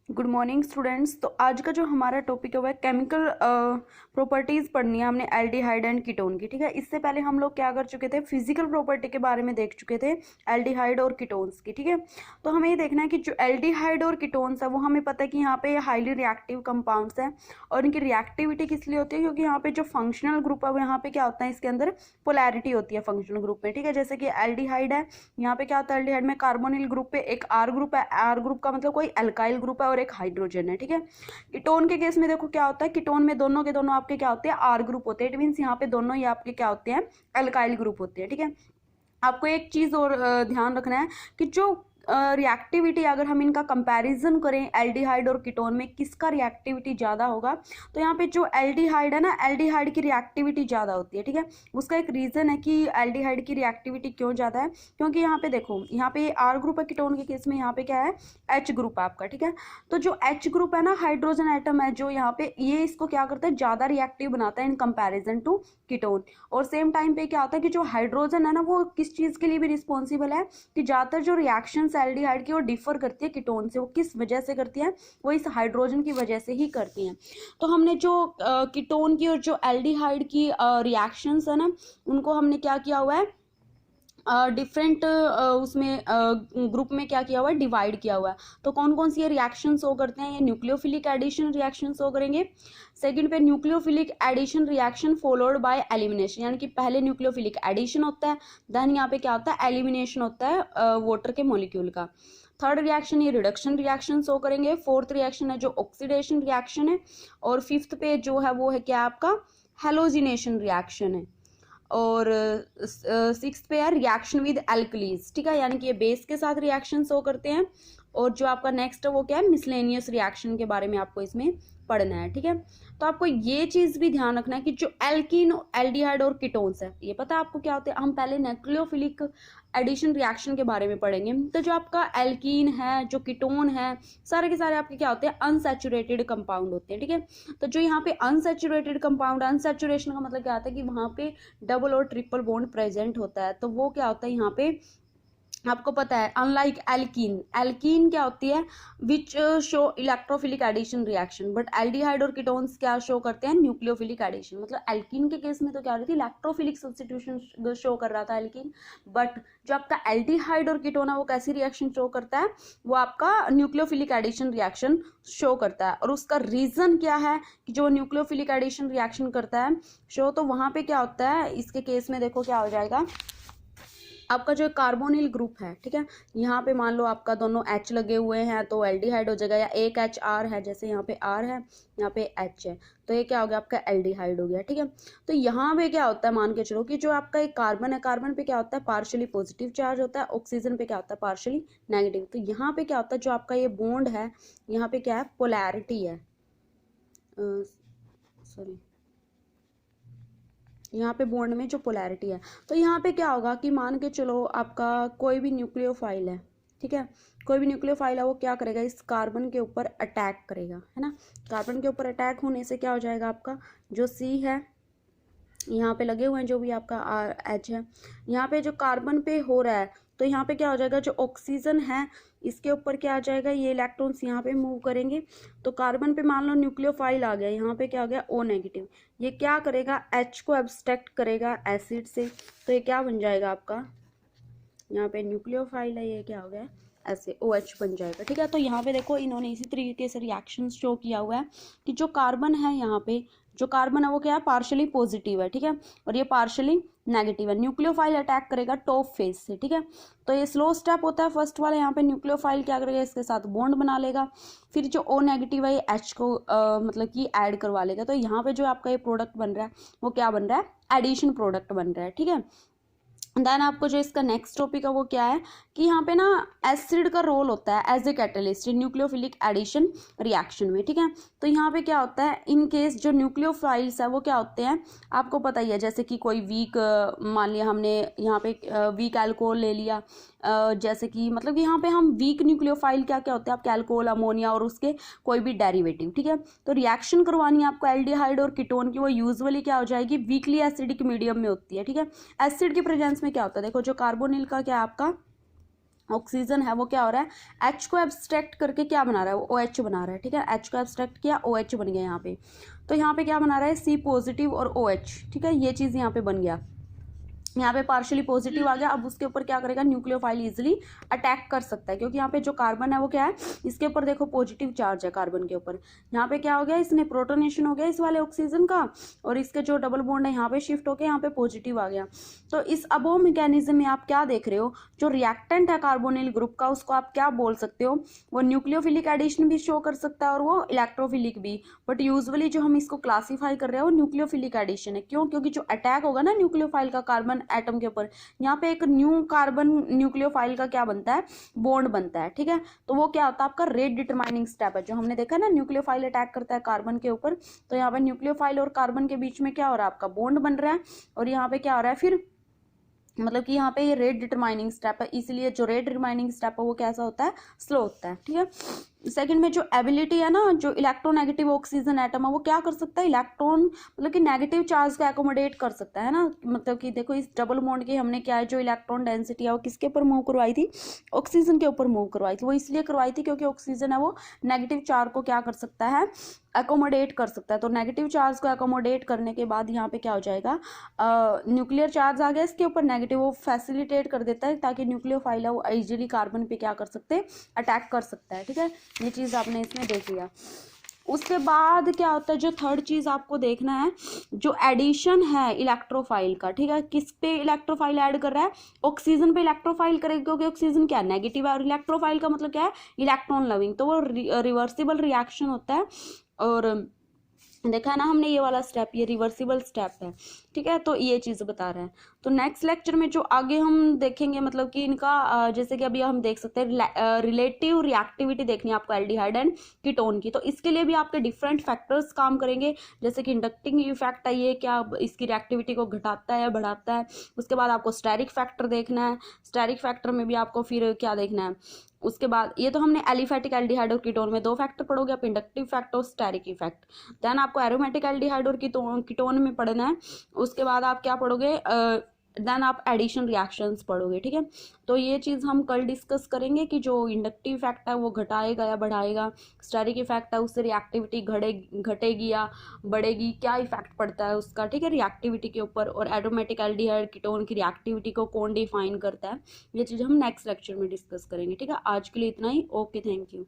Good morning students. तो आज का जो हमारा टॉपिक है वो है केमिकल प्रॉपर्टीज़ पढ़नी है हमने एल्डिहाइड एंड कीटोन की। ठीक है, इससे पहले हम लोग क्या कर चुके थे, फिजिकल प्रॉपर्टी के बारे में देख चुके थे एल्डिहाइड और कीटोन्स की। ठीक है, तो हमें ये देखना है कि जो एल्डिहाइड और कीटोन्स है वो हमें पता है कि यहाँ पे हाईली रिएक्टिव कंपाउंड्स हैं और इनकी रिएक्टिविटी किस लिए होती है, क्योंकि यहाँ पे जो फंक्शनल ग्रुप है वो यहाँ पे क्या होता है, इसके अंदर पोलैरिटी होती है फंक्शनल ग्रुप में। ठीक है, जैसे कि एल्डिहाइड है, यहाँ पे क्या होता है, एल्डिहाइड में कार्बोनिल ग्रुप पे एक आर ग्रुप है, आर ग्रुप का मतलब कोई एल्काइल ग्रुप है और एक हाइड्रोजन है। ठीक है, कीटोन के केस में देखो क्या होता है, कीटोन में दोनों के दोनों आपके क्या होते हैं, आर ग्रुप होते हैं। इट मीन्स यहाँ पे दोनों ही आपके क्या होते हैं, एल्काइल ग्रुप होते हैं। ठीक है, आपको एक चीज और ध्यान रखना है कि जो रिएक्टिविटी अगर हम इनका कंपैरिजन करें एल्डिहाइड और कीटोन में, किसका रिएक्टिविटी ज़्यादा होगा, तो यहाँ पे जो एल्डिहाइड है ना, एल्डिहाइड की रिएक्टिविटी ज़्यादा होती है। ठीक है, उसका एक रीज़न है कि एल्डिहाइड की रिएक्टिविटी क्यों ज़्यादा है, क्योंकि यहाँ पे देखो, यहाँ पे आर ग्रुप है कीटोन के केस में, यहाँ पे क्या है, एच ग्रुप है आपका। ठीक है, तो जो एच ग्रुप है ना, हाइड्रोजन एटम है जो यहाँ पे, ये इसको क्या करता है, ज़्यादा रिएक्टिव बनाता है इन कंपेरिजन टू कीटोन। और सेम टाइम पे क्या होता है कि जो हाइड्रोजन है ना, वो किस चीज़ के लिए भी रिस्पॉन्सिबल है कि ज़्यादातर जो रिएक्शन एल्डिहाइड की वो डिफर करती है कीटोन से। वो किस वजह से करती है, वो इस हाइड्रोजन की वजह से ही करती हैं। तो हमने जो कीटोन की और जो एल्डिहाइड की रिएक्शंस है ना, उनको हमने क्या किया हुआ है, डिफरेंट उसमें ग्रुप में क्या किया हुआ है, डिवाइड किया हुआ है। तो कौन कौन सी ये रिएक्शन शो करते हैं, ये न्यूक्लियोफिलिक एडिशन रिएक्शन शो करेंगे। सेकंड पे nucleophilic addition reaction followed by elimination, यानी कि पहले न्यूक्लियोफिलिक एडिशन होता है, देन यहाँ पे क्या होता है, एलिमिनेशन होता है वाटर के मॉलिक्यूल का। थर्ड रिएक्शन ये रिडक्शन रिएक्शन शो करेंगे। फोर्थ रिएक्शन है जो ऑक्सीडेशन रिएक्शन है, और फिफ्थ पे जो है वो है क्या आपका, हेलोजिनेशन रिएक्शन है। और सिक्स्थ पे है रिएक्शन विद एल्कलीज। ठीक है, यानी कि ये बेस के साथ रिएक्शन शो करते हैं। और जो आपका नेक्स्ट है वो क्या है, मिसलेनियस रिएक्शन के बारे में आपको इसमें पढ़ना है। ठीक है, तो आपको ये चीज भी ध्यान रखना है कि जो एल्कीन, एल्डिहाइड और कीटोन्स है, ये पता है आपको क्या होते हैं। हम पहले न्यूक्लियोफिलिक एडिशन रिएक्शन के बारे में पढ़ेंगे। तो जो आपका एल्कीन है, जो कीटोन है, सारे के सारे आपके क्या होते हैं, अनसैचुरेटेड कंपाउंड होते हैं। ठीक है, तो जो यहाँ पे अनसैचुरेटेड कंपाउंड, अनसैचुरेशन का मतलब क्या होता है कि वहाँ पे डबल और ट्रिपल बॉन्ड प्रेजेंट होता है। तो वो क्या होता है यहाँ पे, आपको पता है, अनलाइक एल्कीन, एल्कीन क्या होती है, which show electrophilic addition reaction, but aldehyde और कीटोन्स क्या शो करते हैं, न्यूक्लियोफिलिक एडिशन। मतलब एल्कीन के केस में तो क्या हो रही थी, इलेक्ट्रोफिलिक सब्स्टिट्यूशन शो कर रहा था एल्कीन, बट जो आपका एल्डिहाइड और कीटोन है वो कैसी रिएक्शन शो करता है, वो आपका न्यूक्लियोफिलिक एडिशन रिएक्शन शो करता है। और उसका रीजन क्या है कि जो न्यूक्लियोफिलिक एडिशन रिएक्शन करता है शो, तो वहां पे क्या होता है, इसके केस में देखो क्या हो जाएगा, आपका जो कार्बोनिल ग्रुप है। ठीक है, यहाँ पे मान लो आपका दोनों H लगे हुए हैं तो एल्डिहाइड हो जाएगा, या एक H R है, जैसे यहाँ पे R है, यहाँ पे H है, तो ये क्या हो गया, आपका एल्डिहाइड हो गया। ठीक है, तो यहाँ पे क्या होता है, मान के चलो कि जो आपका एक कार्बन है, कार्बन पे क्या होता है, पार्शियली पॉजिटिव चार्ज होता है, ऑक्सीजन पे क्या होता है, पार्शियली नेगेटिव। तो यहाँ पे क्या होता है, जो आपका ये बॉन्ड है, यहाँ पे क्या है, पोलैरिटी है, सॉरी, यहाँ पे बॉन्ड में जो पोलैरिटी है। तो यहाँ पे क्या होगा कि मान के चलो आपका कोई भी न्यूक्लियोफाइल है, ठीक है, कोई भी न्यूक्लियोफाइल है, वो क्या करेगा, इस कार्बन के ऊपर अटैक करेगा, है ना। कार्बन के ऊपर अटैक होने से क्या हो जाएगा, आपका जो सी है, यहाँ पे लगे हुए हैं जो भी आपका H है, यहाँ पे जो कार्बन पे हो रहा है, तो यहाँ पे क्या हो जाएगा, जो ऑक्सीजन है इसके ऊपर क्या आ जाएगा, ये इलेक्ट्रॉन्स यहाँ पे मूव करेंगे। तो कार्बन पे मान लो न्यूक्लियोफाइल आ गया, यहाँ पे क्या हो गया, O नेगेटिव, ये क्या करेगा, H को एब्स्ट्रैक्ट करेगा एसिड से, तो ये क्या बन जाएगा आपका, यहाँ पे न्यूक्लियोफाइल है, ये क्या हो गया, ऐसे OH बन जाएगा। ठीक है, तो यहाँ पे देखो इन्होंने इसी तरीके से रिएक्शन शो किया हुआ है कि जो कार्बन है, यहाँ पे जो कार्बन है वो क्या है, पार्शियली पॉजिटिव है। ठीक है, और ये पार्शियली नेगेटिव है। न्यूक्लियोफाइल अटैक करेगा टॉप फेज से। ठीक है, तो ये स्लो स्टेप होता है फर्स्ट वाला, यहाँ पे न्यूक्लियोफाइल क्या करेगा, इसके साथ बॉन्ड बना लेगा, फिर जो O नेगेटिव है ये H को मतलब कि ऐड करवा लेगा। तो यहाँ पे जो आपका ये प्रोडक्ट बन रहा है वो क्या बन रहा है, एडिशन प्रोडक्ट बन रहा है। ठीक है, देन आपको जो इसका नेक्स्ट टॉपिक है वो क्या है कि यहाँ पे ना एसिड का रोल होता है as a catalyst nucleophilic addition reaction में। ठीक है, तो यहाँ पे क्या होता है, इन केस जो न्यूक्लियोफाइल्स है वो क्या होते हैं, आपको पता ही है, जैसे कि कोई वीक, मान लिया हमने यहाँ पे वीक अल्कोहल ले लिया, जैसे कि मतलब कि यहाँ पे हम वीक न्यूक्लियोफाइल क्या क्या होते हैं, आपके अल्कोहल, अमोनिया और उसके कोई भी डेरिवेटिव। ठीक है, तो रिएक्शन करवानी है आपको एल्डिहाइड और कीटोन की, वो यूजुअली क्या हो जाएगी, वीकली एसिडिक मीडियम में होती है। ठीक है, एसिड की प्रेजेंस में क्या होता है, देखो जो कार्बोनिल का क्या है आपका ऑक्सीजन है वो क्या हो रहा है, H को एब्स्ट्रैक्ट करके क्या बना रहा है, वो OH बना रहा है, ठीक है। H को एब्स्ट्रैक्ट किया, OH बन गया यहाँ पे। तो यहाँ पे क्या बना रहा है, C पॉजिटिव और OH, ठीक है, ये चीज़ यहाँ पे बन गया। यहाँ पे पार्शियली पॉजिटिव आ गया। अब उसके ऊपर क्या करेगा, न्यूक्लियोफाइल इजीली अटैक कर सकता है, क्योंकि यहाँ पे जो कार्बन है वो क्या है, इसके ऊपर देखो पॉजिटिव चार्ज है कार्बन के ऊपर। यहाँ पे क्या हो गया, इसने प्रोटोनेशन हो गया इस वाले ऑक्सीजन का, और इसके जो डबल बॉन्ड है यहाँ पे शिफ्ट होकर यहाँ पे पॉजिटिव आ गया। तो इस अबो मैकेनिज्म में आप क्या देख रहे हो, जो रिएक्टेंट है कार्बोनिल ग्रुप का, उसको आप क्या बोल सकते हो, वो न्यूक्लियोफिलिक एडिशन भी शो कर सकता है और वो इलेक्ट्रोफिलिक भी। बट यूजुअली जो हम इसको क्लासीफाई कर रहे हैं वो न्यूक्लियोफिलिक एडिशन है। क्यों, क्योंकि जो अटैक होगा ना न्यूक्लियोफाइल का कार्बन एटम के ऊपर, यहाँ पे एक न्यू कार्बन न्यूक्लियोफाइल का क्या बनता है, बॉन्ड बनता है, ठीक है। तो वो क्या होता है, आपका रेट डिटरमाइनिंग स्टेप है। जो हमने देखा ना, न्यूक्लियोफाइल अटैक करता है कार्बन के ऊपर, तो यहाँ पे न्यूक्लियोफाइल और कार्बन के बीच में क्या हो रहा है, आपका बॉन्ड बन रहा है। और यहाँ पे क्या हो रहा है फिर, मतलब कि यहाँ पे ये रेट डिटरमाइनिंग स्टेप है, इसलिए जो रेट डिटरमाइनिंग स्टेप है वो कैसा होता है, स्लो होता है, ठीक है। सेकंड में जो एबिलिटी है ना, जो इलेक्ट्रोनेगेटिव ऑक्सीजन एटम है वो क्या कर सकता है, इलेक्ट्रॉन मतलब कि नेगेटिव चार्ज को एकोमोडेट कर सकता है ना। मतलब कि देखो इस डबल बॉन्ड की हमने क्या है, जो इलेक्ट्रॉन डेंसिटी है वो किसके ऊपर मूव करवाई थी, ऑक्सीजन के ऊपर मूव करवाई थी। वो इसलिए करवाई थी क्योंकि ऑक्सीजन है वो नेगेटिव चार्ज को क्या कर सकता है, एकोमोडेट कर सकता है। तो नेगेटिव चार्ज को एकोमोडेट करने के बाद यहाँ पे क्या हो जाएगा, न्यूक्लियर चार्ज आ गया इसके ऊपर नेगेटिव, वो फैसिलिटेट कर देता है ताकि न्यूक्लियोफाइल है वो इजीली कार्बन पे क्या कर सकते हैं, अटैक कर सकता है, ठीक है। ये चीज़ आपने इसमें देख लिया। उसके बाद क्या होता है, जो थर्ड चीज़ आपको देखना है, जो एडिशन है इलेक्ट्रोफाइल का, ठीक है, किस पे इलेक्ट्रोफाइल ऐड कर रहा है, ऑक्सीजन पे इलेक्ट्रोफाइल करेगा, क्योंकि ऑक्सीजन क्या है, नेगेटिव है, और इलेक्ट्रोफाइल का मतलब क्या है, इलेक्ट्रॉन लविंग। तो वो रिवर्सिबल रिएक्शन होता है। और देखा है ना हमने ये वाला स्टेप, ये रिवर्सिबल स्टेप है, ठीक है। तो ये चीज़ बता रहे हैं। तो नेक्स्ट लेक्चर में जो आगे हम देखेंगे, मतलब कि इनका जैसे कि अभी हम देख सकते हैं रिलेटिव रिएक्टिविटी देखनी है आपको एल्डिहाइड एंड कीटोन की। तो इसके लिए भी आपके डिफरेंट फैक्टर्स काम करेंगे, जैसे कि इंडक्टिंग इफेक्ट है, ये क्या इसकी रिएक्टिविटी को घटाता है बढ़ाता है। उसके बाद आपको स्टेरिक फैक्टर देखना है, स्टेरिक फैक्टर में भी आपको फिर क्या देखना है। उसके बाद ये तो हमने एलिफेटिक एल्डिहाइड और कीटोन में दो फैक्टर पढ़ोगे आप, इंडक्टिव फैक्टर और स्टेरिक इफेक्ट। देन आपको एरोमेटिक एल्डिहाइड और कीटोन में पढ़ना है। उसके बाद आप क्या पढ़ोगे, देन आप एडिशन रिएक्शंस पढ़ोगे, ठीक है। तो ये चीज़ हम कल डिस्कस करेंगे कि जो इंडक्टिव इफेक्ट है वो घटाएगा या बढ़ाएगा, स्टेरिक इफेक्ट है उससे रिएक्टिविटी घटेगी या बढ़ेगी, क्या इफेक्ट पड़ता है उसका, ठीक है, रिएक्टिविटी के ऊपर। और एरोमेटिक एल्डिहाइड कीटोन की रिएक्टिविटी को कौन डिफाइन करता है, ये चीज़ हम नेक्स्ट लेक्चर में डिस्कस करेंगे, ठीक है। आज के लिए इतना ही, ओके, थैंक यू।